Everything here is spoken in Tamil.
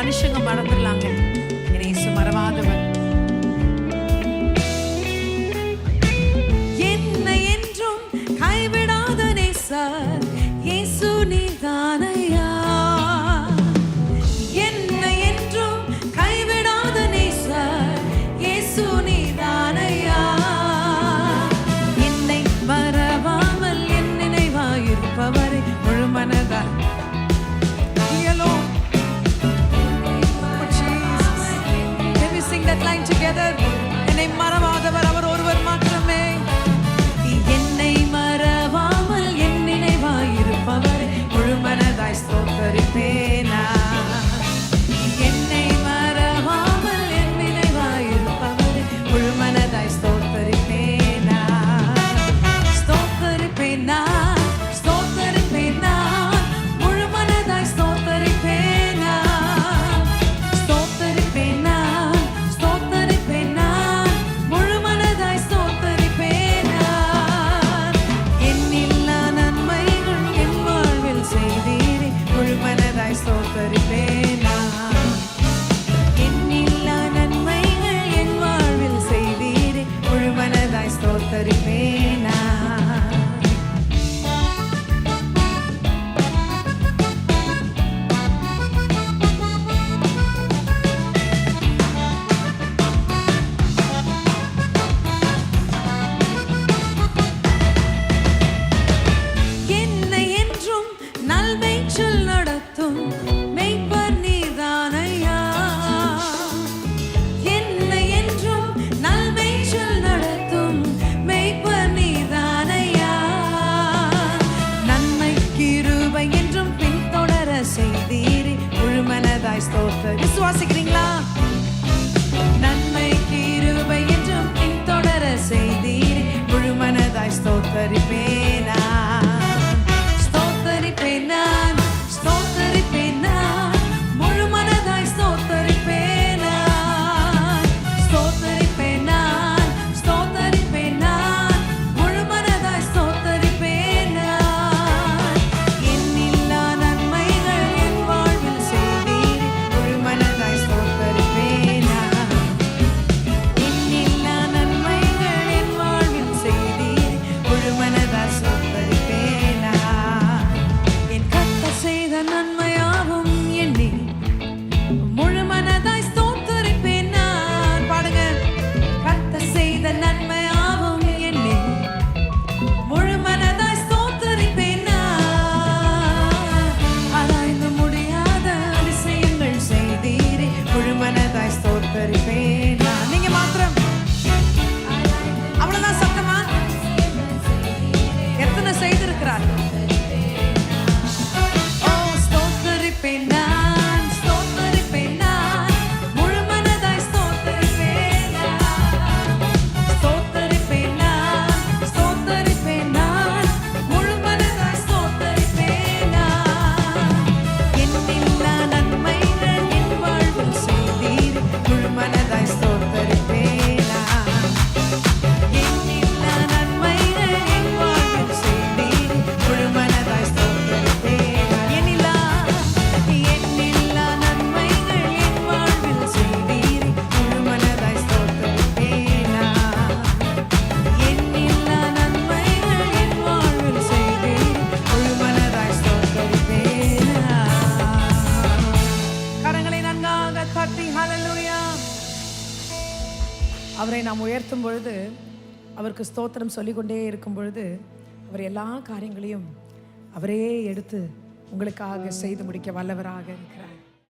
மனுஷங்க மறந்துடலாங்க, இயேசு மறவாதவர். என்னை என்றும் கைவிடாத நேசர் இயேசு நீதானையா. என்னை என்றும் கைவிடாத நேசர் இயேசு நீதானையா. என்னை மறவாமல் என் நினைவாயிருப்பவரை முழு மனதால் together. என்னை மறவாதவர் அவர் ஒருவர் மாத்திரமே. என்னை மறவாமல் என் நினைவாயிருப்பவர் முழு மனதாய் ஸ்தோத்தரிப்பேனா. என்னை மறவாமல் என் நினைவாயிருப்பவர் முழு மனதாய் ஸ்தோத்தரிப்பேனா. ஸ்தோத்தரிப்பேனா, ஸ்தோத்தரிப்பேனா, முழு மனதாய் ஸ்தோத்தரிப்பேனா. விசுவாசிக்கிறீங்களா? நன்மை கிருபை என்றும் பின்தொடர செய்தீர் முழு மனதாய் ஸ்தோத்தரிப்பேனா. ஸ்தோத்தரிப்பேனா, ஸ்தோத்தரிப்பேனா, முழு மனதாய் ஸ்தோத்தரிப்பேனா. ஸ்தோத்தரிப்பேனா, ஸ்தோத்தரிப்பேனா, முழு மனதாய் ஸ்தோத்தரிப்பேனா. என்னில்லா நன்மைகள் என் வாழ்வில் செய்தீர் முழு மனதாய் ஸ்தோத்தரிப்பேனா. என்னில்லா நன்மைகள் என் வாழ்வில் செய்தீர் முழு மனதாய் ஸ்தோத்தரிப்பேனா. என் கர்த்தர் செய்த நன்மையாவும் எண்ணி முழு மனதாய் ஸ்தோத்தரிப்பேன் நான். பாடுங்க. கர்த்தர் செய்த நன்மையாவும் எண்ணி முழு மனதாய் ஸ்தோத்தரிப்பேன் நான். ஆராய்ந்து முடியாத அதிசயங்கள் செய்தீரே முழு மனதாய் ஸ்தோத்தரிப்பேன் நான். நீங்க மாத்திரம் அவ்வளவுதான் சத்தமா? எத்தனை செய்திருக்கிறார்? ஓ ஸ்தோத்தரிப்பேன் நான், ஸ்தோத்தரிப்பேன் நான், முழு மனதாய் ஸ்தோத்தரிப்பேன் நான். ஸ்தோத்தரிப்பேன் நான், ஸ்தோத்தரிப்பேன் நான், முழு மனதாய் ஸ்தோத்தரிப்பேன் நான். என்னில்லா நன்மைகள் என் வாழ்வில் செய்தீர் முழு மனதாய் ஸ்தோத்தரிப்பேன் நான். என்னில்லா நன்மைகள் என் வாழ்வில் செய்தீர் முழு மனதாய் ஸ்தோத்தரிப்பேன் நான். என்னில்லா நன்மைகள் என் வாழ்வில் செய்தீர் முழு மனதாய் ஸ்தோத்தரிப்பேன் நான். என்னில்லா நன்மைகள் என் வாழ்வில் செய்தீர் முழு மனதாய் ஸ்தோத்தரிப்பேன் நான். கரங்களை நன்றாக தட்டி ஹல்லேலூயா. அவரை நாம் உயர்த்தும் பொழுது, அவருக்கு ஸ்தோத்திரம் சொல்லிக்கொண்டே இருக்கும் பொழுது, அவர் எல்லா காரியங்களையும் அவரே எடுத்து உங்களுக்காக செய்து முடிக்க வல்லவராக இருக்கிறார்.